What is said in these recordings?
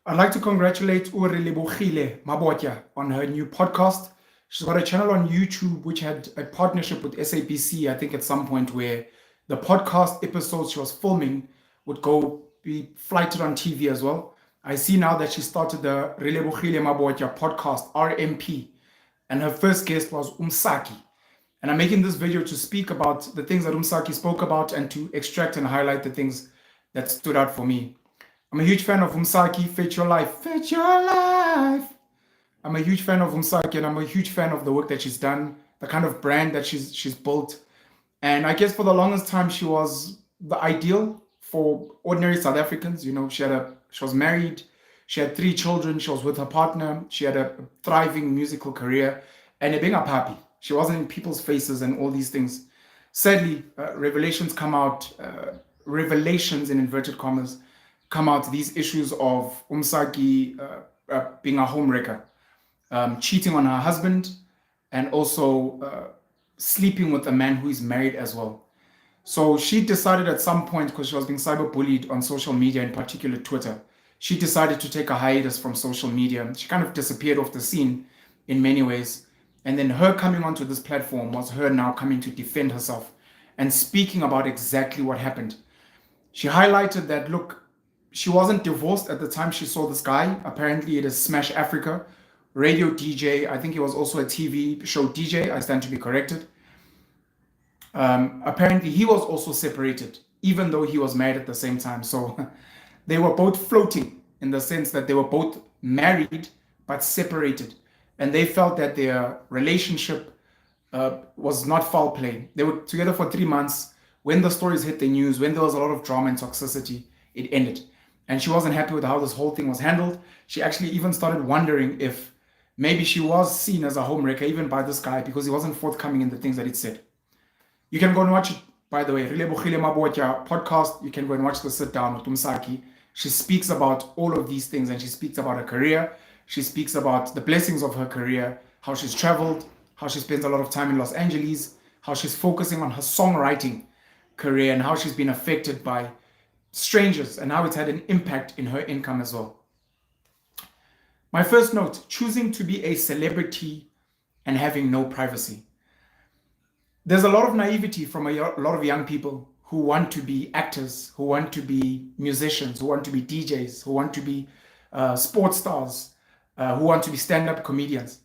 I'd like to congratulate Relebogile Mabotja on her new podcast. She's got a channel on YouTube which had a partnership with SABC, I think at some point, where the podcast episodes she was filming would go be flighted on TV as well. I see now that she started the Relebogile Mabotja podcast, RMP, and her first guest was Msaki. And I'm making this video to speak about the things that Msaki spoke about and to extract and highlight the things that stood out for me. I'm a huge fan of Msaki. Fit your life. Fit your life. I'm a huge fan of Msaki, and I'm a huge fan of the work that she's done, the kind of brand that she's built. And I guess for the longest time, she was the ideal for ordinary South Africans. You know, she was married, she had 3 children, she was with her partner, she had a thriving musical career, and being up happy. She wasn't in people's faces and all these things. Sadly, revelations come out, revelations in inverted commas, come out, these issues of Msaki being a homewrecker, cheating on her husband, and also sleeping with a man who is married as well. So she decided at some point, because she was being cyberbullied on social media, in particular Twitter, she decided to take a hiatus from social media. She kind of disappeared off the scene in many ways. And then her coming onto this platform was her now coming to defend herself and speaking about exactly what happened. She highlighted that, look, she wasn't divorced at the time she saw this guy. Apparently it is Smash Africa, radio DJ. I think he was also a TV show DJ. I stand to be corrected. Apparently he was also separated, even though he was married at the same time. So they were both floating in the sense that they were both married but separated. And they felt that their relationship was not foul play. They were together for 3 months. When the stories hit the news, when there was a lot of drama and toxicity, it ended. And she wasn't happy with how this whole thing was handled. She actually even started wondering if maybe she was seen as a homewrecker even by this guy, because he wasn't forthcoming in the things that he'd said. You can go and watch it, by the way, Relebogile Mabotja podcast. You can go and watch the sit down with Msaki. She speaks about all of these things, and she speaks about her career. She speaks about the blessings of her career, how she's traveled, how she spends a lot of time in Los Angeles, how she's focusing on her songwriting career, and how she's been affected by strangers and how it's had an impact in her income as well. My first note, choosing to be a celebrity and having no privacy. There's a lot of naivety from a lot of young people who want to be actors, who want to be musicians, who want to be DJs, who want to be sports stars, who want to be stand-up comedians.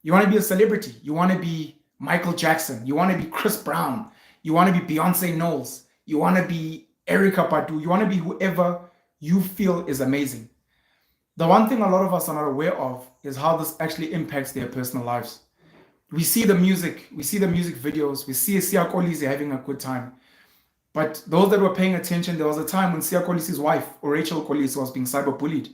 You want to be a celebrity. You want to be Michael Jackson. You want to be Chris Brown. You want to be Beyonce Knowles. You want to be Erykah Badu. You want to be whoever you feel is amazing. The one thing a lot of us are not aware of is how this actually impacts their personal lives. We see the music videos, we see Siya Kolisi having a good time. But those that were paying attention, there was a time when Siya Kolisi's wife, or Rachel Kolisi, was being cyberbullied.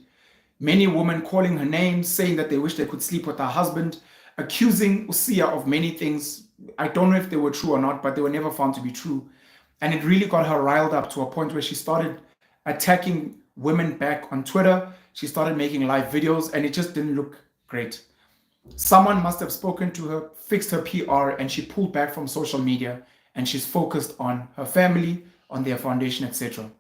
Many women calling her name, saying that they wish they could sleep with her husband, accusing Usia of many things. I don't know if they were true or not, but they were never found to be true. And it really got her riled up to a point where she started attacking women back on Twitter. She started making live videos, and it just didn't look great. Someone must have spoken to her, fixed her PR, and she pulled back from social media, and she's focused on her family, on their foundation, etc.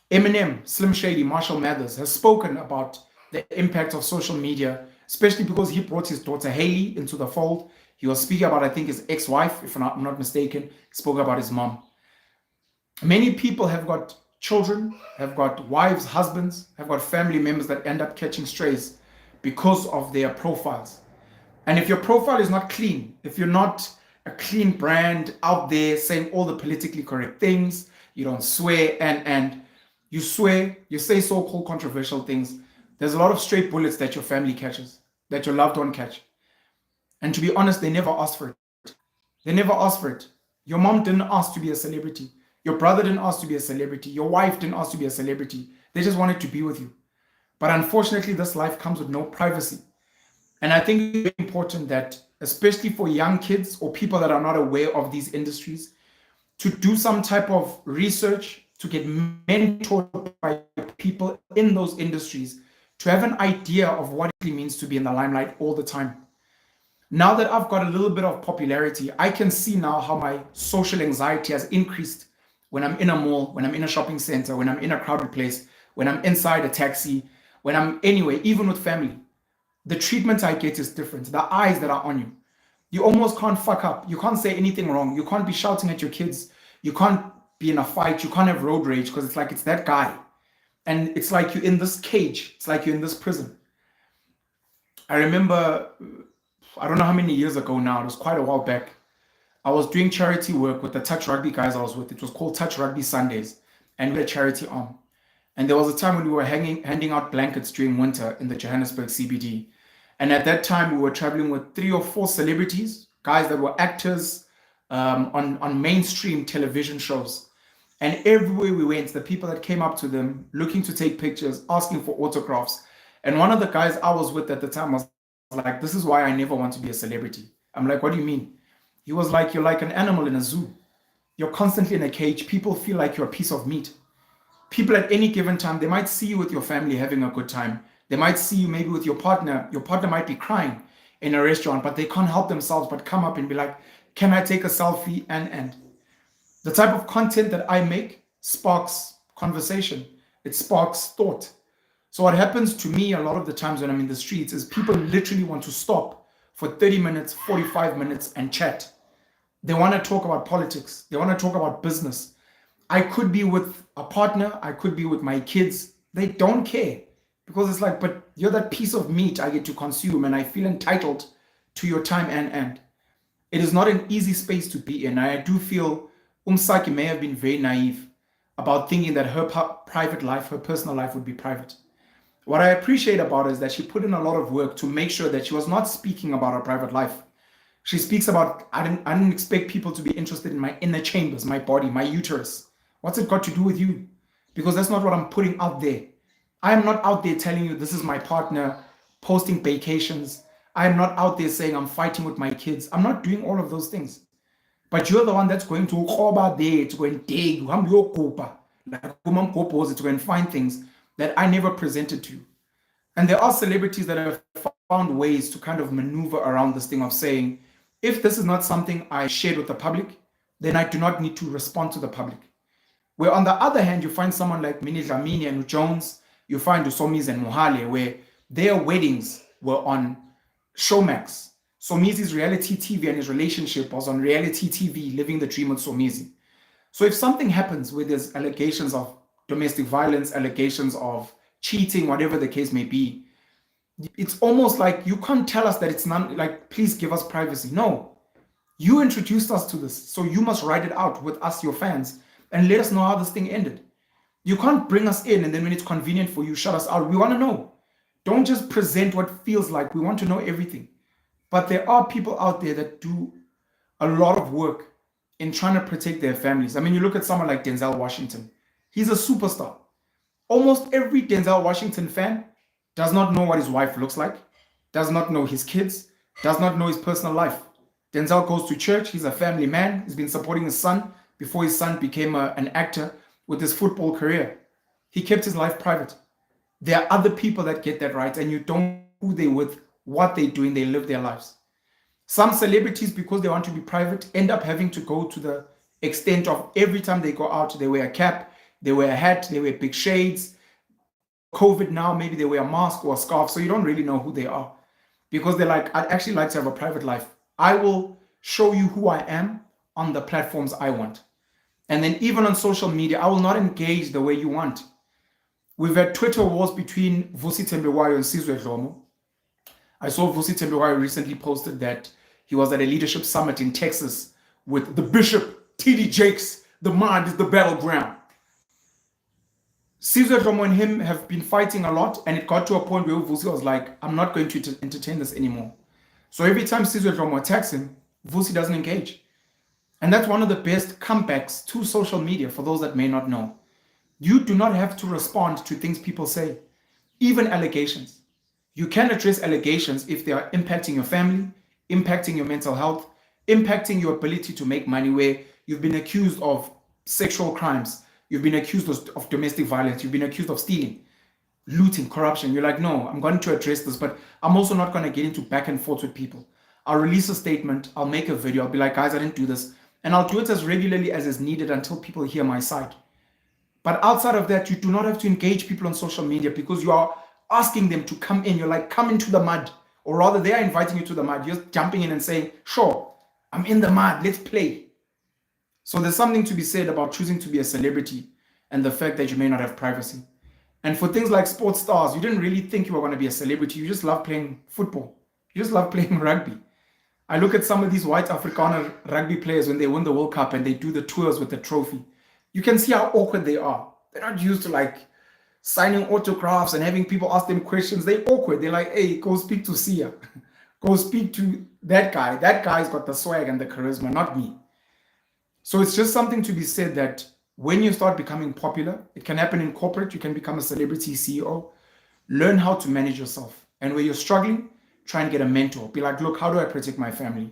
Eminem, Slim Shady, Marshall Mathers has spoken about the impact of social media, especially because he brought his daughter Hailey into the fold. He was speaking about, I think, his ex-wife, if I'm not mistaken. He spoke about his mom. Many people have got children, have got wives, husbands, have got family members that end up catching strays because of their profiles. And if your profile is not clean, if you're not a clean brand out there saying all the politically correct things, you don't swear, and you swear, you say so-called controversial things, there's a lot of straight bullets that your family catches, that your loved one catch. And to be honest, they never asked for it. They never asked for it. Your mom didn't ask to be a celebrity. Your brother didn't ask to be a celebrity. Your wife didn't ask to be a celebrity. They just wanted to be with you. But unfortunately, this life comes with no privacy. And I think it's very important that, especially for young kids or people that are not aware of these industries, to do some type of research, to get mentored by people in those industries, to have an idea of what it means to be in the limelight all the time. Now that I've got a little bit of popularity, I can see now how my social anxiety has increased when I'm in a mall, when I'm in a shopping center, when I'm in a crowded place, when I'm inside a taxi, when I'm anyway, even with family. The treatment I get is different. The eyes that are on you. You almost can't fuck up. You can't say anything wrong. You can't be shouting at your kids. You can't be in a fight. You can't have road rage because it's like it's that guy. And it's like you're in this cage. It's like you're in this prison. I remember, I don't know how many years ago now, it was quite a while back. I was doing charity work with the touch rugby guys I was with. It was called Touch Rugby Sundays, and we had a charity arm. And there was a time when we were handing out blankets during winter in the Johannesburg CBD. And at that time, we were traveling with 3 or 4 celebrities, guys that were actors on mainstream television shows. And everywhere we went, the people that came up to them, looking to take pictures, asking for autographs. And one of the guys I was with at the time was like, this is why I never want to be a celebrity. I'm like, what do you mean? He was like, you're like an animal in a zoo. You're constantly in a cage. People feel like you're a piece of meat. People at any given time, they might see you with your family having a good time. They might see you maybe with your partner. Your partner might be crying in a restaurant, but they can't help themselves but come up and be like, can I take a selfie? And the type of content that I make sparks conversation. It sparks thought. So what happens to me a lot of the times when I'm in the streets is people literally want to stop for 30 minutes, 45 minutes and chat. They want to talk about politics. They want to talk about business. I could be with a partner. I could be with my kids. They don't care because it's like, but you're that piece of meat I get to consume and I feel entitled to your time and it is not an easy space to be in. I do feel Msaki may have been very naive about thinking that her private life, her personal life would be private. What I appreciate about her is that she put in a lot of work to make sure that she was not speaking about her private life. She speaks about, I didn't expect people to be interested in my inner chambers, my body, my uterus. What's it got to do with you? Because that's not what I'm putting out there. I am not out there telling you this is my partner, posting vacations. I am not out there saying I'm fighting with my kids. I'm not doing all of those things. But you're the one that's going to Khoba there, to go and dig, to go and find things that I never presented to you. And there are celebrities that have found ways to kind of maneuver around this thing of saying, if this is not something I shared with the public, then I do not need to respond to the public. Where on the other hand, you find someone like Minnie Dlamini and Jones, you find Usomizi and Mohale, where their weddings were on Showmax. Somizi's reality TV and his relationship was on reality TV, living the dream with Somizi. So if something happens where there's allegations of domestic violence, allegations of cheating, whatever the case may be, it's almost like you can't tell us that it's not like, please give us privacy. No, you introduced us to this, so you must write it out with us, your fans, and let us know how this thing ended. You can't bring us in and then when it's convenient for you, shut us out. We want to know. Don't just present what feels like. We want to know everything. But there are people out there that do a lot of work in trying to protect their families. I mean, you look at someone like Denzel Washington. He's a superstar. Almost every Denzel Washington fan does not know what his wife looks like, does not know his kids, does not know his personal life. Denzel goes to church. He's a family man. He's been supporting his son before his son became an actor with his football career. He kept his life private. There are other people that get that right, and you don't know who they're with, what they're doing, they live their lives. Some celebrities, because they want to be private, end up having to go to the extent of every time they go out, they wear a cap, they wear a hat, they wear big shades. COVID now, maybe they wear a mask or a scarf, so you don't really know who they are. Because they're like, I'd actually like to have a private life. I will show you who I am on the platforms I want. And then even on social media, I will not engage the way you want. We've had Twitter wars between Vusi Tembewayo and Sizwe Dlomo. I saw Vusi Tembewayo recently posted that he was at a leadership summit in Texas with the Bishop, T.D. Jakes. The mind is the battleground. Sizwe Dlomo and him have been fighting a lot, and it got to a point where Vusi was like, I'm not going to entertain this anymore. So every time Sizwe Dlomo attacks him, Vusi doesn't engage. And that's one of the best comebacks to social media for those that may not know. You do not have to respond to things people say, even allegations. You can address allegations if they are impacting your family, impacting your mental health, impacting your ability to make money, where you've been accused of sexual crimes, you've been accused of domestic violence, you've been accused of stealing, looting, corruption. You're like, no, I'm going to address this, but I'm also not going to get into back and forth with people. I'll release a statement, I'll make a video, I'll be like, guys, I didn't do this. And I'll do it as regularly as is needed until people hear my side. But outside of that, you do not have to engage people on social media because you are asking them to come in. You're like, come into the mud. Or rather, they are inviting you to the mud. You're jumping in and saying, sure, I'm in the mud. Let's play. So there's something to be said about choosing to be a celebrity and the fact that you may not have privacy. And for things like sports stars, you didn't really think you were going to be a celebrity. You just love playing football. You just love playing rugby. I look at some of these white Afrikaner rugby players when they win the World Cup and they do the tours with the trophy. You can see how awkward they are. They're not used to like signing autographs and having people ask them questions. They're awkward. They're like, hey, go speak to Sia. Go speak to that guy. That guy's got the swag and the charisma, not me. So it's just something to be said that when you start becoming popular, it can happen in corporate. You can become a celebrity CEO. Learn how to manage yourself. And where you're struggling, try and get a mentor. Be like, look, how do I protect my family?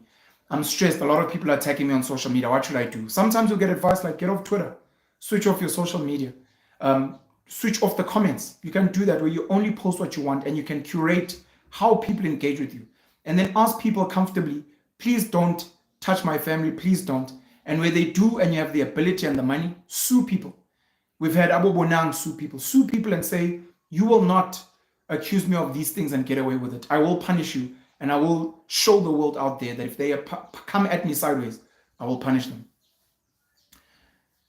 I'm stressed. A lot of people are attacking me on social media. What should I do? Sometimes you'll get advice like, get off Twitter. Switch off your social media. Switch off the comments. You can do that where you only post what you want and you can curate how people engage with you. And then ask people comfortably, please don't touch my family. Please don't. And where they do and you have the ability and the money, sue people. We've had Abu Bonang sue people. Sue people and say, you will not accuse me of these things and get away with it. I will punish you and I will show the world out there that if they come at me sideways, I will punish them.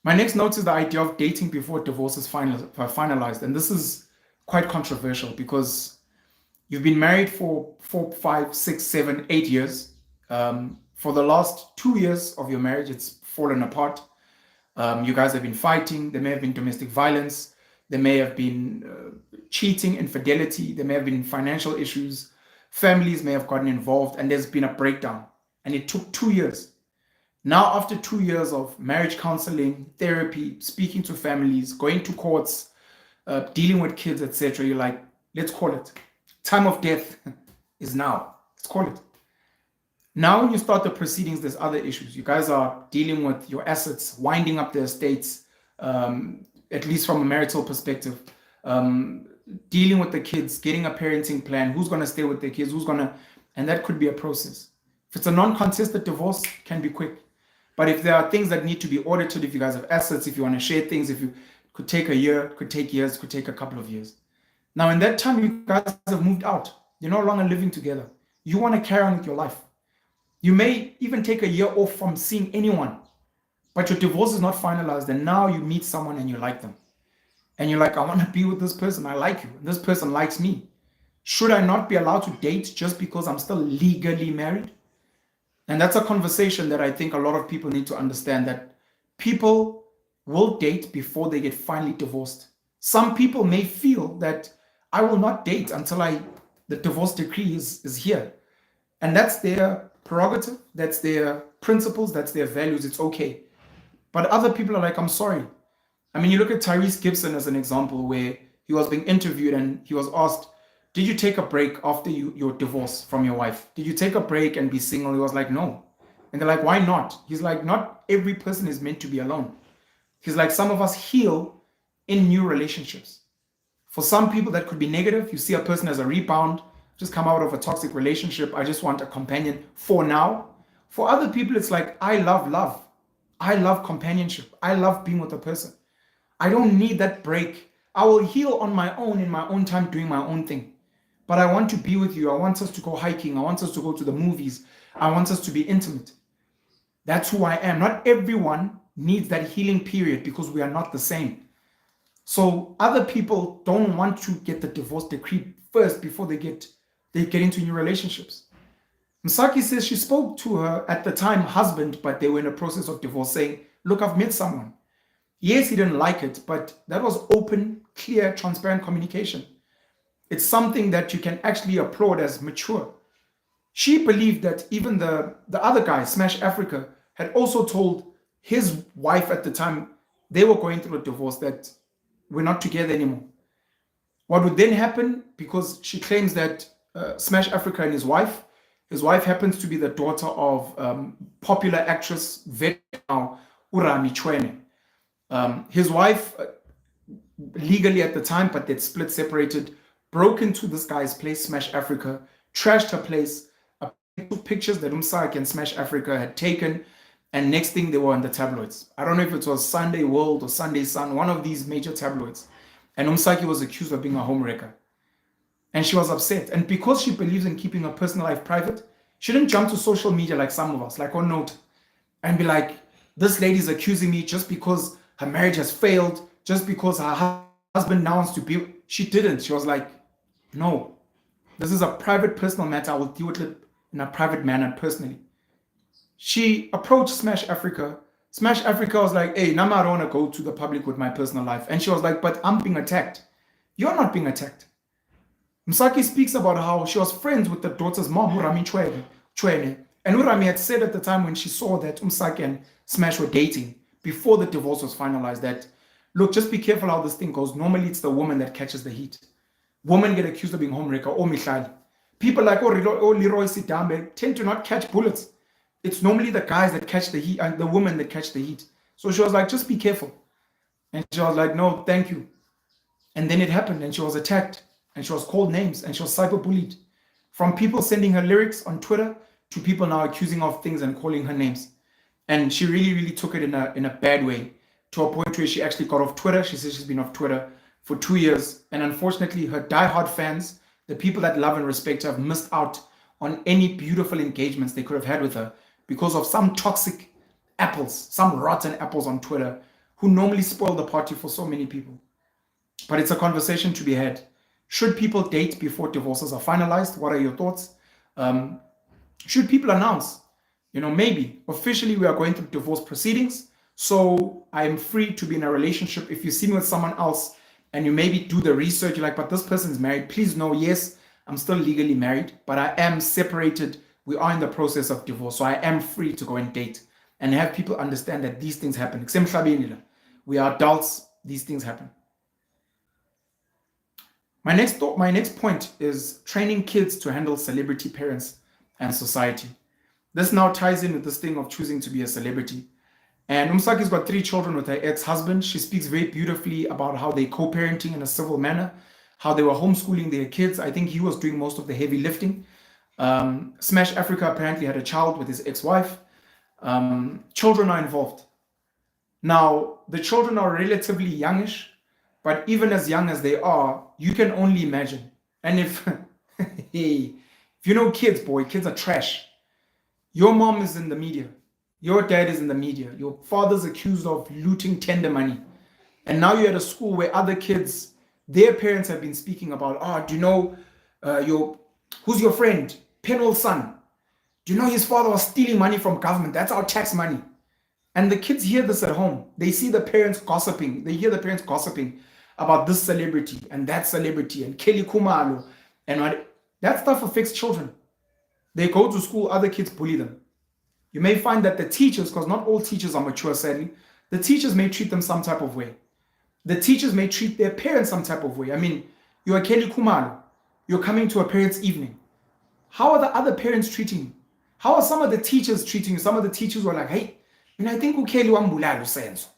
My next note is the idea of dating before divorce is finalized. And this is quite controversial because you've been married for 4, 5, 6, 7, 8 years. For the last 2 years of your marriage, it's fallen apart. You guys have been fighting. There may have been domestic violence. There may have been cheating, infidelity. There may have been financial issues. Families may have gotten involved and there's been a breakdown. And it took 2 years. Now, after 2 years of marriage counseling, therapy, speaking to families, going to courts, dealing with kids, etc., you're like, let's call it. Time of death is now. Let's call it. Now, when you start the proceedings, there's other issues. You guys are dealing with your assets, winding up the estates, at least from a marital perspective, dealing with the kids, getting a parenting plan, who's going to stay with the kids, and that could be a process. If it's a non-contested divorce, it can be quick. But if there are things that need to be audited, if you guys have assets, if you want to share things, could take a year, could take years, could take a couple of years. Now, in that time, you guys have moved out. You're no longer living together. You want to carry on with your life. You may even take a year off from seeing anyone, but your divorce is not finalized. And now you meet someone and you like them. And you're like, I want to be with this person. I like you. This person likes me. Should I not be allowed to date just because I'm still legally married? And that's a conversation that I think a lot of people need to understand, that people will date before they get finally divorced. Some people may feel that I will not date until the divorce decree is here. And that's their prerogative, that's their principles, that's their values, it's okay. But other people are like, I'm sorry. I mean, you look at Tyrese Gibson as an example where he was being interviewed and he was asked, did you take a break after your divorce from your wife? Did you take a break and be single? He was like, no. And they're like, why not? He's like, not every person is meant to be alone. He's like, some of us heal in new relationships. For some people, that could be negative. You see a person as a rebound, just come out of a toxic relationship. I just want a companion for now. For other people, it's like, I love love. I love companionship. I love being with a person. I don't need that break. I will heal on my own in my own time, doing my own thing. But I want to be with you. I want us to go hiking. I want us to go to the movies. I want us to be intimate. That's who I am. Not everyone needs that healing period because we are not the same. So other people don't want to get the divorce decree first before they get into new relationships. Msaki says she spoke to her at the time husband, but they were in a process of divorce, saying, look, I've met someone. Yes, he didn't like it, but that was open, clear, transparent communication. It's something that you can actually applaud as mature. She believed that even the other guy, Smash Africa, had also told his wife at the time they were going through a divorce that we're not together anymore. What would then happen, because she claims that Smash Africa and his wife happens to be the daughter of popular actress Vetna Urami Chwene. His wife, legally at the time, but they'd split, separated, broke into this guy's place, Smash Africa, trashed her place, took pictures that Msaki and Smash Africa had taken, And next thing, they were in the tabloids. I don't know if it was Sunday World or Sunday Sun, one of these major tabloids. And Msaki was accused of being a homewrecker. And she was upset. And because she believes in keeping her personal life private, she didn't jump to social media like some of us, like on Note, and be like, this lady's accusing me just because her marriage has failed, just because her husband now wants to be. She didn't. She was like, no, this is a private personal matter. I will deal with it in a private manner personally. She approached Smash Afrika. Smash Afrika was like, hey, Nama, I don't want to go to the public with my personal life. And she was like, but I'm being attacked. You're not being attacked. Msaki speaks about how she was friends with the daughter's mom, Urami Chwene. And Urami had said at the time when she saw that Msaki and Smash were dating, before the divorce was finalized, that, look, just be careful how this thing goes. Normally, it's the woman that catches the heat. Women get accused of being homewrecker or Mihlali. People like Leroy Sidambe tend to not catch bullets. It's normally the guys that catch the heat and the women that catch the heat. So she was like, just be careful. And she was like, no, thank you. And then it happened, and she was attacked, and she was called names, and she was cyberbullied. From people sending her lyrics on Twitter to people now accusing her of things and calling her names. And she really, really took it in a bad way, to a point where she actually got off Twitter. She says she's been off Twitter for 2 years. And unfortunately, her diehard fans, the people that love and respect her, have missed out on any beautiful engagements they could have had with her because of some toxic apples, some rotten apples on Twitter who normally spoil the party for so many people. But it's a conversation to be had. Should people date before divorces are finalized? What are your thoughts? Should people announce, maybe officially we are going through divorce proceedings, so I am free to be in a relationship. If you see me with someone else and you maybe do the research, you're like, but this person's married, please know, yes, I'm still legally married, but I am separated. We are in the process of divorce, so I am free to go and date and have people understand that these things happen. We are adults, these things happen. My next point is training kids to handle celebrity parents and society. This now ties in with this thing of choosing to be a celebrity. And Msaki's got 3 children with her ex-husband. She speaks very beautifully about how they co-parenting in a civil manner, how they were homeschooling their kids. I think he was doing most of the heavy lifting. Smash Afrika apparently had a child with his ex-wife. Children are involved. Now, the children are relatively youngish, but even as young as they are, you can only imagine. And if you know kids, boy, kids are trash. Your mom is in the media. Your dad is in the media. Your father's accused of looting tender money. And now you're at a school where other kids, their parents have been speaking about, do you know who's your friend? Penwell's son. Do you know his father was stealing money from government? That's our tax money. And the kids hear this at home. They see the parents gossiping. They hear the parents gossiping about this celebrity and that celebrity and Kelly Kumalo. And that stuff affects children. They go to school, other kids bully them. You may find that the teachers, because not all teachers are mature, sadly, the teachers may treat them some type of way. The teachers may treat their parents some type of way. I mean, you're Kelly Kumalo. You're coming to a parents' evening. How are the other parents treating you? How are some of the teachers treating you? Some of the teachers were like, hey, I think Kelly wambulalo senso.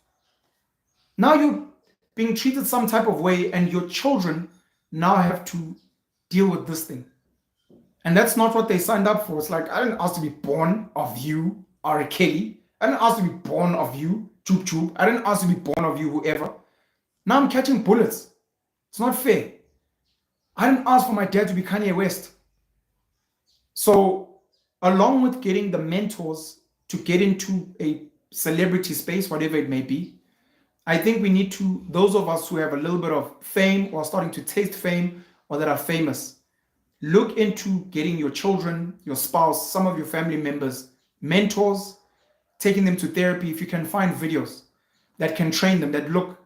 Now you're being treated some type of way, and your children now have to deal with this thing. And that's not what they signed up for. It's like, I didn't ask to be born of you, R. Kelly. I didn't ask to be born of you, Choop Choop. I didn't ask to be born of you, whoever. Now I'm catching bullets. It's not fair. I didn't ask for my dad to be Kanye West. So, along with getting the mentors to get into a celebrity space, whatever it may be, I think we need to, those of us who have a little bit of fame or starting to taste fame or that are famous, look into getting your children, your spouse, some of your family members, mentors, taking them to therapy. If you can find videos that can train them, that look,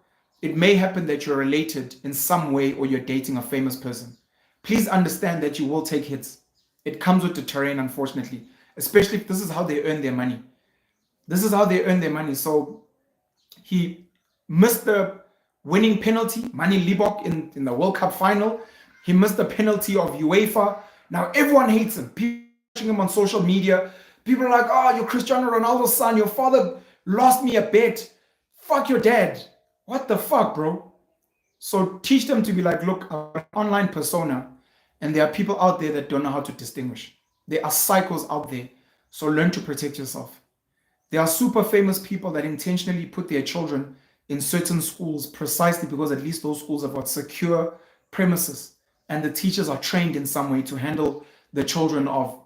it may happen that you're related in some way or you're dating a famous person. Please understand that you will take hits. It comes with the terrain, unfortunately, especially if this is how they earn their money. This is how they earn their money. So he missed the winning penalty, Mani Libok in the World Cup final. He missed the penalty of UEFA. Now everyone hates him. People watching him on social media. People are like, oh, you're Cristiano Ronaldo's son. Your father lost me a bet. Fuck your dad. What the fuck, bro? So teach them to be like, look, I'm an online persona, and there are people out there that don't know how to distinguish. There are cycles out there. So learn to protect yourself. There are super famous people that intentionally put their children in certain schools precisely because at least those schools have got secure premises and the teachers are trained in some way to handle the children of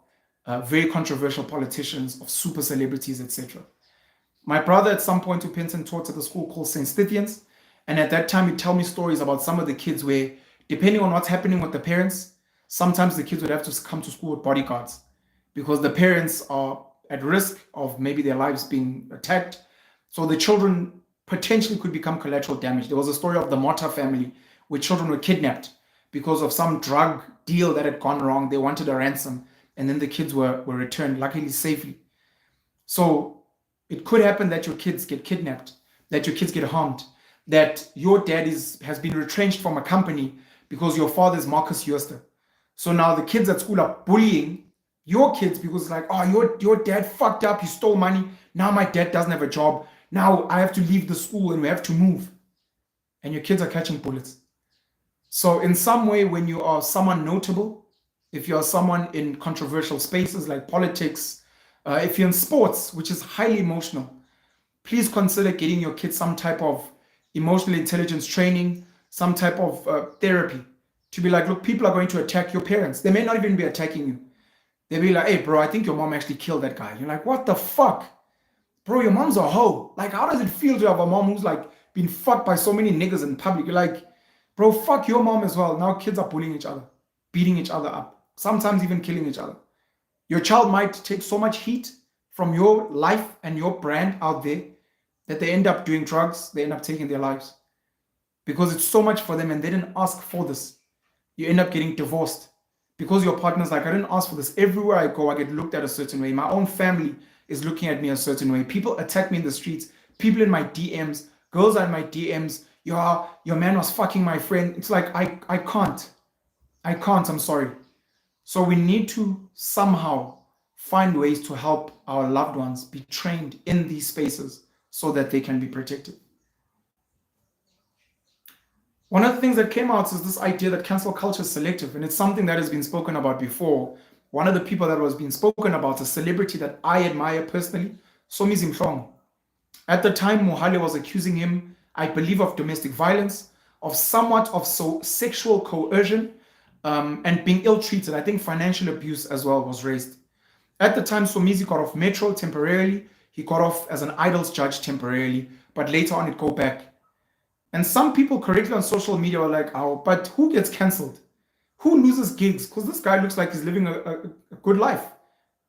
very controversial politicians, of super celebrities, etc. My brother at some point to Penton taught at a school called St. Stithians, and at that time he'd tell me stories about some of the kids where, depending on what's happening with the parents, sometimes the kids would have to come to school with bodyguards because the parents are at risk of maybe their lives being attacked. So the children potentially could become collateral damage. There was a story of the Mabotja family where children were kidnapped because of some drug deal that had gone wrong. They wanted a ransom, and then the kids were returned, luckily safely. So it could happen that your kids get kidnapped, that your kids get harmed, that your dad has been retrenched from a company because your father is Marcus Jooste. So now the kids at school are bullying your kids because it's like, oh, your dad fucked up, he stole money. Now my dad doesn't have a job. Now I have to leave the school and we have to move. And your kids are catching bullets. So in some way, when you are someone notable, if you are someone in controversial spaces like politics, if you're in sports, which is highly emotional, please consider getting your kids some type of emotional intelligence training, some type of therapy to be like, look, people are going to attack your parents. They may not even be attacking you. They'll be like, hey, bro, I think your mom actually killed that guy. You're like, what the fuck? Bro, your mom's a hoe. Like, how does it feel to have a mom who's like been fucked by so many niggas in public? You're like, bro, fuck your mom as well. Now kids are bullying each other, beating each other up, sometimes even killing each other. Your child might take so much heat from your life and your brand out there that they end up doing drugs, they end up taking their lives. Because it's so much for them and they didn't ask for this. You end up getting divorced. Because your partner's like, I didn't ask for this. Everywhere I go, I get looked at a certain way. My own family is looking at me a certain way. People attack me in the streets. People in my DMs, girls are in my DMs. Your man was fucking my friend. It's like, I can't. I'm sorry. So we need to somehow find ways to help our loved ones be trained in these spaces so that they can be protected. One of the things that came out is this idea that cancel culture is selective, and it's something that has been spoken about before. One of the people that was being spoken about, a celebrity that I admire personally, Somizi Mhlongo. At the time, Mohale was accusing him, I believe, of domestic violence, of somewhat of sexual coercion, and being ill-treated. I think financial abuse as well was raised. At the time, Somizi got off Metro temporarily. He got off as an idols judge temporarily, but later on it go back. And some people correctly on social media were like, oh, but who gets cancelled? Who loses gigs? Because this guy looks like he's living a good life.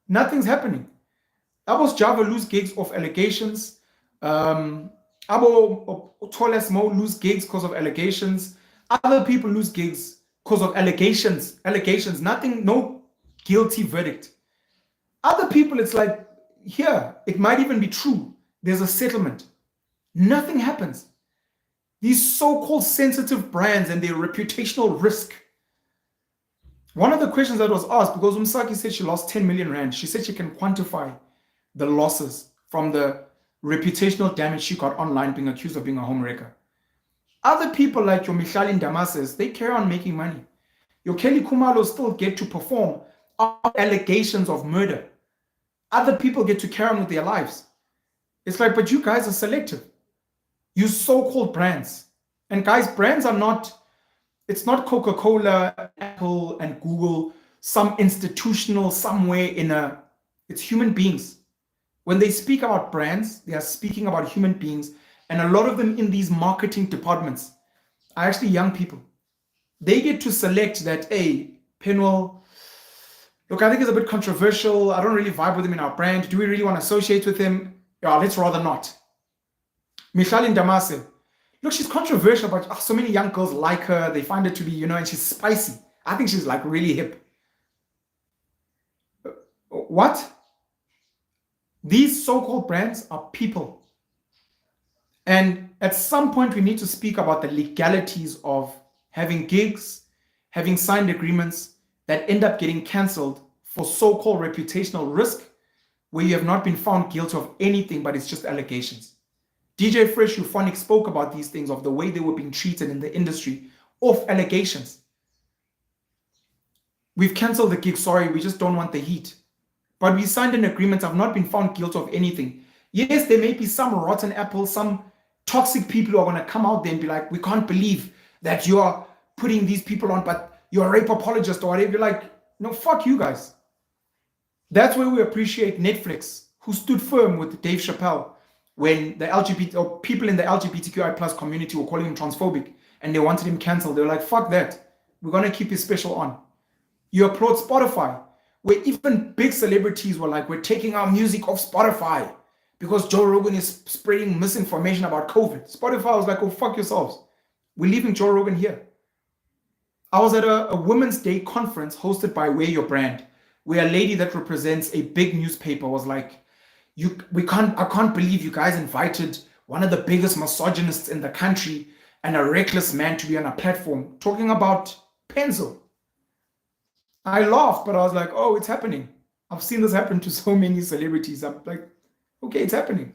Nothing's happening. Abos Java lose gigs of allegations. Abo Toles Mo lose gigs because of allegations. Other people lose gigs because of allegations. Allegations, nothing, no guilty verdict. Other people, it's like, here, it might even be true. There's a settlement. Nothing happens. These so-called sensitive brands and their reputational risk. One of the questions that was asked, because Msaki said she lost 10 million rand, she said she can quantify the losses from the reputational damage she got online being accused of being a homewrecker. Other people like your Michalin Damases, they carry on making money. Your Kelly Kumalo still get to perform allegations of murder. Other people get to carry on with their lives. It's like, but you guys are selective. You so-called brands. And guys, brands are not, it's not Coca-Cola, Apple, and Google, some institutional, somewhere it's human beings. When they speak about brands, they are speaking about human beings. And a lot of them in these marketing departments are actually young people. They get to select that, hey, Penwell, look, I think it's a bit controversial. I don't really vibe with him in our brand. Do we really want to associate with him? Yeah, let's rather not. Michalin Damase, look, she's controversial, but so many young girls like her. They find it to be, and she's spicy. I think she's like really hip. What? These so-called brands are people. And at some point, we need to speak about the legalities of having gigs, having signed agreements that end up getting cancelled for so-called reputational risk, where you have not been found guilty of anything, but it's just allegations. DJ Fresh Euphonic spoke about these things, of the way they were being treated in the industry, of allegations. We've cancelled the gig, sorry, we just don't want the heat. But we signed an agreement, I've not been found guilty of anything. Yes, there may be some rotten apples, some toxic people who are going to come out there and be like, we can't believe that you are putting these people on, but you're a rape apologist or whatever. You're like, no, fuck you guys. That's where we appreciate Netflix, who stood firm with Dave Chappelle when the LGBT or people in the LGBTQI plus community were calling him transphobic and they wanted him cancelled. They were like, fuck that. We're going to keep his special on. You applaud Spotify, where even big celebrities were like, we're taking our music off Spotify because Joe Rogan is spreading misinformation about COVID. Spotify was like, oh, fuck yourselves. We're leaving Joe Rogan here. I was at a Women's Day conference hosted by Wear Your Brand, where a lady that represents a big newspaper was like, I can't believe you guys invited one of the biggest misogynists in the country and a reckless man to be on a platform talking about Penzo. I laughed, but I was like, oh, it's happening. I've seen this happen to so many celebrities. I'm like, okay, it's happening.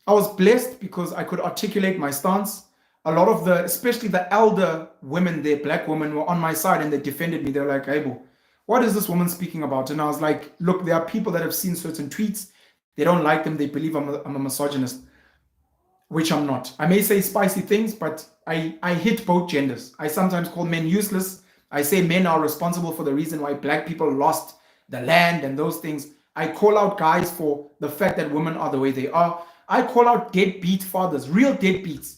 I was blessed because I could articulate my stance. A lot of especially the elder women there, black women, were on my side and they defended me. They're like, hey, what is this woman speaking about? And I was like, look, there are people that have seen certain tweets. They don't like them. They believe I'm a misogynist, which I'm not. I may say spicy things, but I hit both genders. I sometimes call men useless. I say men are responsible for the reason why black people lost the land and those things. I call out guys for the fact that women are the way they are. I call out deadbeat fathers, real deadbeats.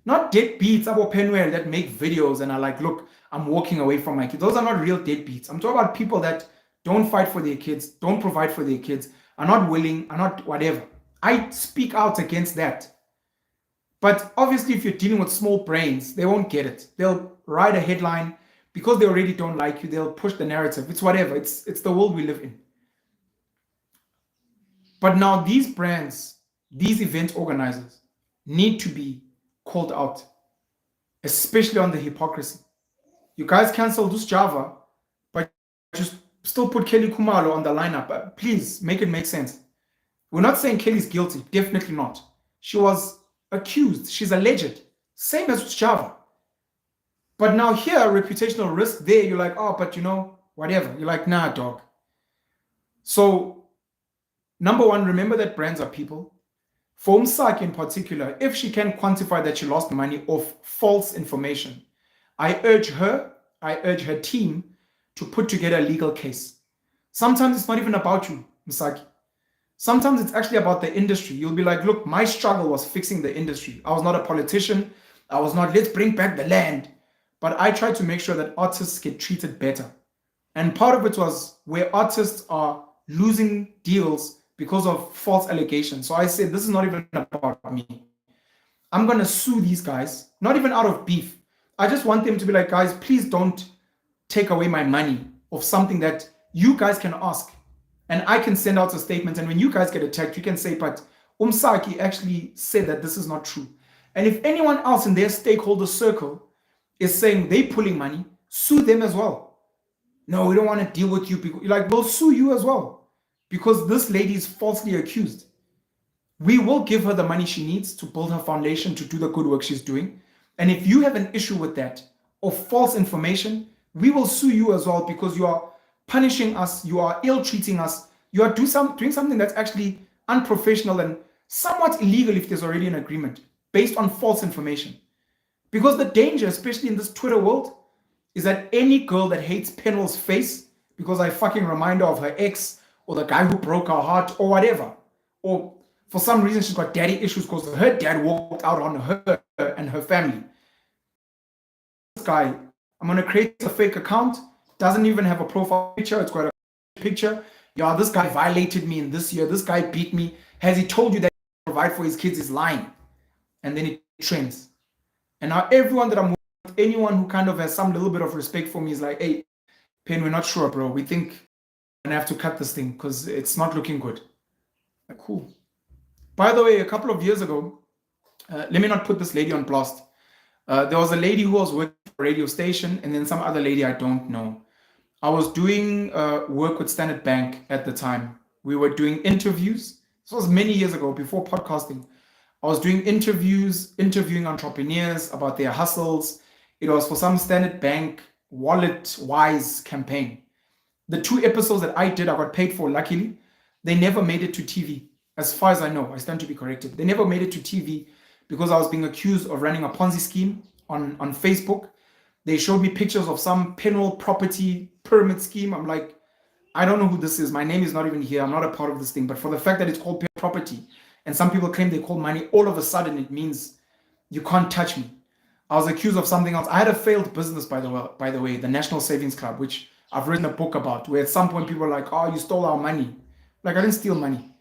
Not deadbeats that make videos and are like, look, I'm walking away from my kids. Those are not real deadbeats. I'm talking about people that don't fight for their kids, don't provide for their kids, are not willing, are not whatever. I speak out against that. But obviously, if you're dealing with small brains, they won't get it. They'll write a headline because they already don't like you. They'll push the narrative. It's whatever. It's the world we live in. But now these brands, these event organizers need to be called out, especially on the hypocrisy. You guys canceled this Java, but just still put Kelly Kumalo on the lineup. Please make it make sense. We're not saying Kelly's guilty. Definitely not. She was accused. She's alleged. Same as Java. But now here, reputational risk, there, you're like, oh, but whatever. You're like, nah, dog. So, number one, remember that brands are people. For Msaki in particular, if she can quantify that she lost money off false information, I urge her team to put together a legal case. Sometimes it's not even about you, Msaki. Sometimes it's actually about the industry. You'll be like, look, my struggle was fixing the industry. I was not a politician. I was not, let's bring back the land. But I tried to make sure that artists get treated better. And part of it was where artists are losing deals because of false allegations. So I said, this is not even about me. I'm going to sue these guys, not even out of beef. I just want them to be like, guys, please don't take away my money of something that you guys can ask. And I can send out a statement. And when you guys get attacked, you can say, but Msaki actually said that this is not true. And if anyone else in their stakeholder circle is saying they're pulling money, sue them as well. No, we don't want to deal with you. Because, like, we'll sue you as well. Because this lady is falsely accused. We will give her the money she needs to build her foundation to do the good work she's doing. And if you have an issue with that or false information, we will sue you as well because you are punishing us, you are ill-treating us, you are doing something that's actually unprofessional and somewhat illegal if there's already an agreement based on false information. Because the danger, especially in this Twitter world, is that any girl that hates Penwell's face because I fucking remind her of her ex or the guy who broke her heart or whatever, or for some reason she's got daddy issues because her dad walked out on her and her family. This guy, I'm going to create a fake account, doesn't even have a profile picture, it's got a picture. Yeah, this guy violated me in this year, this guy beat me. Has he told you that he provide for his kids is lying? And then it trends. And now everyone that I'm with, anyone who kind of has some little bit of respect for me is like, hey, Pen, we're not sure, bro. We think we're going to have to cut this thing because it's not looking good. Like, cool. By the way, a couple of years ago, let me not put this lady on blast. There was a lady who was working for a radio station and then some other lady I don't know. I was doing work with Standard Bank at the time. We were doing interviews. This was many years ago, before podcasting. I was doing interviews, interviewing entrepreneurs about their hustles. It was for some Standard Bank wallet-wise campaign. The 2 episodes that I did, I got paid for, luckily. They never made it to TV. As far as I know, I stand to be corrected. They never made it to TV because I was being accused of running a Ponzi scheme on Facebook. They showed me pictures of some penal property pyramid scheme. I'm like, I don't know who this is. My name is not even here. I'm not a part of this thing. But for the fact that it's called property, and some people claim they call money, all of a sudden it means you can't touch me. I was accused of something else. I had a failed business, by the way, the National Savings Club, which I've written a book about, where at some point people were like, oh, you stole our money. Like, I didn't steal money.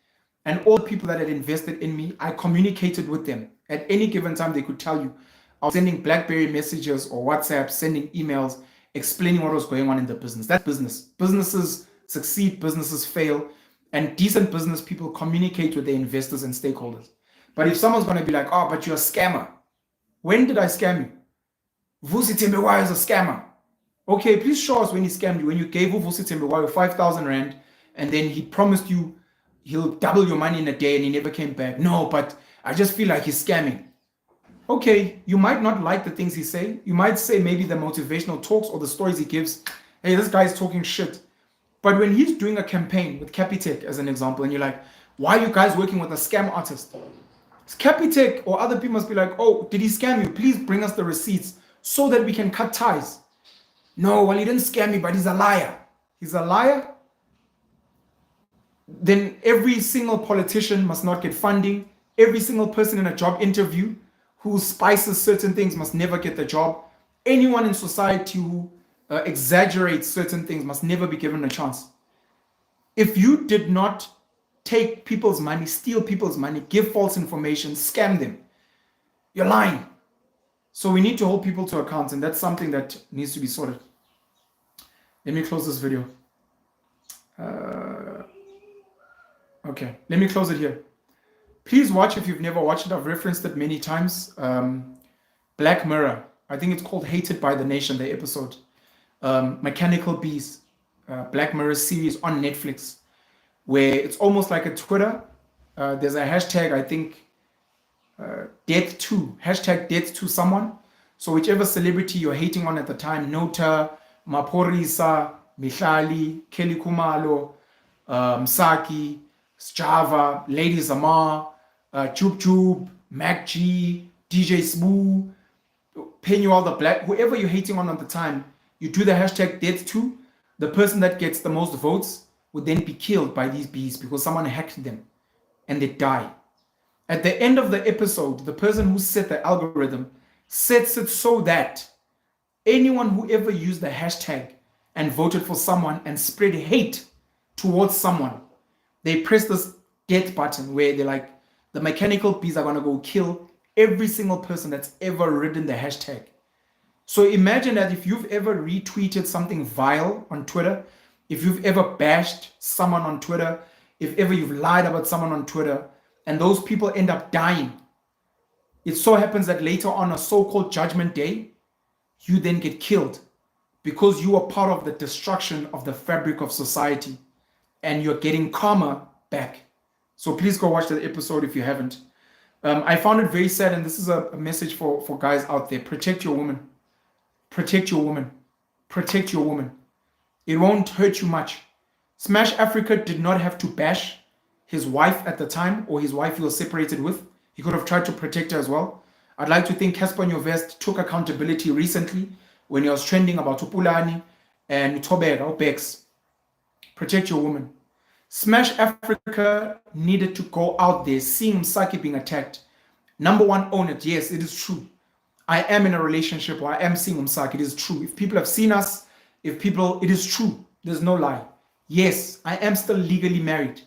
And all the people that had invested in me, I communicated with them. At any given time, they could tell you. I was sending BlackBerry messages or WhatsApp, sending emails, explaining what was going on in the business. That's business. Businesses succeed, businesses fail, and decent business people communicate with their investors and stakeholders. But if someone's going to be like, oh, but you're a scammer. When did I scam you? Vusi Tembewa is a scammer. Okay, please show us when he scammed you. When you gave Vusi Tembewa 5,000 Rand and then he promised you he'll double your money in a day and he never came back. No, but I just feel like he's scamming. Okay, you might not like the things he say. You might say maybe the motivational talks or the stories he gives. Hey, this guy's talking shit. But when he's doing a campaign with Capitec, as an example, and you're like, why are you guys working with a scam artist? Capitec or other people must be like, oh, did he scam you? Please bring us the receipts so that we can cut ties. No, well, he didn't scam me, but he's a liar. He's a liar? Then every single politician must not get funding. Every single person in a job interview who spices certain things must never get the job. Anyone in society who exaggerates certain things must never be given a chance. If you did not take people's money, steal people's money, give false information, scam them, you're lying. So we need to hold people to account, and that's something that needs to be sorted. Let me close this video. Okay, let me close it here. Please watch if you've never watched it. I've referenced it many times. Black Mirror. I think it's called Hated by the Nation, the episode. Mechanical Bees. Black Mirror series on Netflix, where it's almost like a Twitter. There's a hashtag, I think, death to, hashtag death to someone. So whichever celebrity you're hating on at the time, Nota, Maporisa, Mihlali, Kelly Kumalo, Msaki, Java, Lady Zamar, Jub Jub, Mac G, DJ Smoo, Penuel the Black, whoever you're hating on at the time, you do the hashtag death to, the person that gets the most votes would then be killed by these bees because someone hacked them and they die. At the end of the episode, the person who set the algorithm sets it so that anyone who ever used the hashtag and voted for someone and spread hate towards someone, they press this death button where they're like, the mechanical bees are going to go kill every single person that's ever written the hashtag. So imagine that if you've ever retweeted something vile on Twitter, if you've ever bashed someone on Twitter, if ever you've lied about someone on Twitter, and those people end up dying, it so happens that later on a so-called judgment day, you then get killed because you are part of the destruction of the fabric of society and you're getting karma back. So please go watch that episode if you haven't. I found it very sad, and this is a message for guys out there. Protect your woman. Protect your woman. Protect your woman. It won't hurt you much. Smash Afrika did not have to bash his wife at the time, or his wife he was separated with. He could have tried to protect her as well. I'd like to think Casper Nyovest took accountability recently when he was trending about Tupulani and Tobera or Bex. Protect your woman. Smash Afrika needed to go out there seeing Msaki being attacked. Number one, own it. Yes, it is true. I am in a relationship where I am seeing Msaki. It is true. If people have seen us, it is true. There's no lie. Yes, I am still legally married.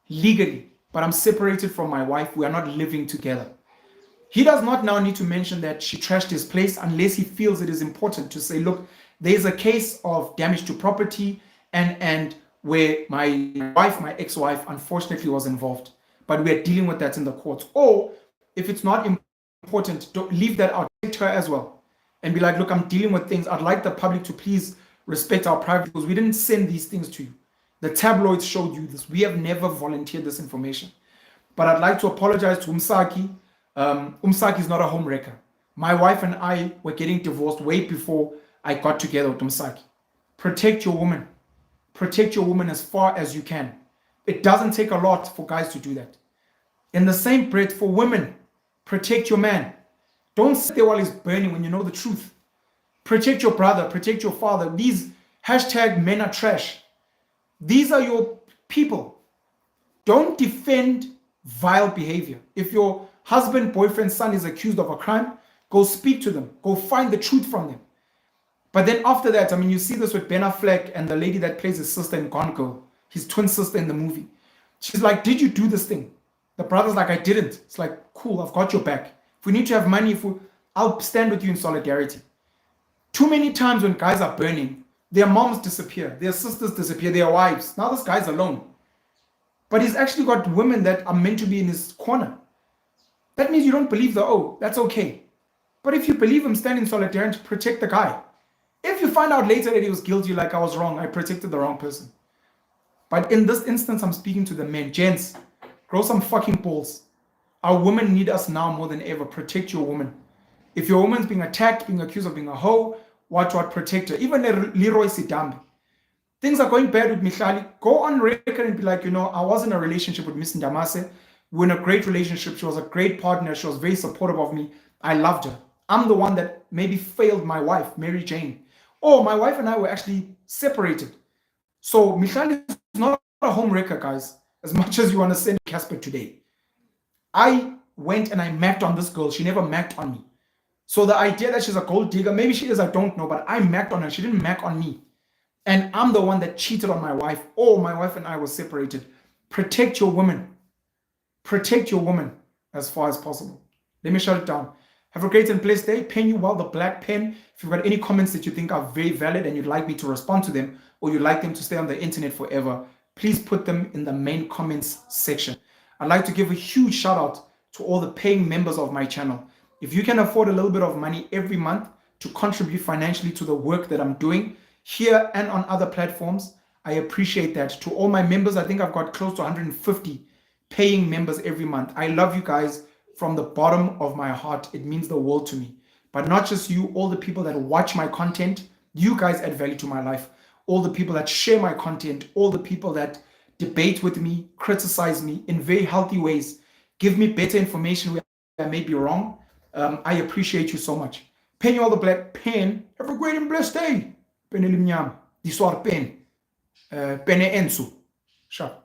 Legally. But I'm separated from my wife. We are not living together. He does not now need to mention that she trashed his place unless he feels it is important to say, look, there's a case of damage to property and where my wife, my ex-wife, unfortunately was involved. But we're dealing with that in the courts. Or if it's not important, don't leave that out. Protect her as well. And be like, look, I'm dealing with things. I'd like the public to please respect our privacy because we didn't send these things to you. The tabloids showed you this. We have never volunteered this information. But I'd like to apologize to Msaki. Msaki is not a homewrecker. My wife and I were getting divorced way before I got together with Msaki. Protect your woman. Protect your woman as far as you can. It doesn't take a lot for guys to do that. In the same breath, for women, protect your man. Don't sit there while he's burning when you know the truth. Protect your brother, protect your father. These hashtag men are trash. These are your people. Don't defend vile behavior. If your husband, boyfriend, son is accused of a crime, go speak to them. Go find the truth from them. But then after that, I mean, you see this with Ben Affleck and the lady that plays his sister in Gone Girl, his twin sister in the movie. She's like, did you do this thing? The brother's like, I didn't. It's like, cool, I've got your back. If we need to have money, I'll stand with you in solidarity. Too many times when guys are burning, their moms disappear, their sisters disappear, their wives. Now this guy's alone. But he's actually got women that are meant to be in his corner. That means you don't believe that's okay. But if you believe him, stand in solidarity to protect the guy. If you find out later that he was guilty, like I was wrong, I protected the wrong person. But in this instance, I'm speaking to the men. Gents, grow some fucking balls. Our women need us now more than ever. Protect your woman. If your woman's being attacked, being accused of being a hoe, what, protect her. Even Leroy Sidambi. Things are going bad with Mihlali. Go on record and be like, I was in a relationship with Miss Ndamase. We're in a great relationship. She was a great partner. She was very supportive of me. I loved her. I'm the one that maybe failed my wife, Mary Jane. Oh, my wife and I were actually separated. So Mihlali is not a homewrecker, guys, as much as you want to send Casper today. I went and I macked on this girl. She never macked on me. So the idea that she's a gold digger, maybe she is, I don't know, but I macked on her. She didn't mack on me. And I'm the one that cheated on my wife. Oh, my wife and I were separated. Protect your woman. Protect your woman as far as possible. Let me shut it down. Have a great and blessed day. Pen you well, the black pen. If you've got any comments that you think are very valid and you'd like me to respond to them, or you'd like them to stay on the internet forever, please put them in the main comments section. I'd like to give a huge shout out to all the paying members of my channel. If you can afford a little bit of money every month to contribute financially to the work that I'm doing here and on other platforms, I appreciate that. To all my members, I think I've got close to 150 paying members every month. I love you guys from the bottom of my heart. It means the world to me. But not just you, all the people that watch my content, you guys add value to my life. All the people that share my content, all the people that debate with me, criticize me in very healthy ways, give me better information where I may be wrong. I appreciate you so much. Pen you all the black pen. Have a great and blessed day. Pen elimnyama. Diswar pen. Pene ensu. Sharp.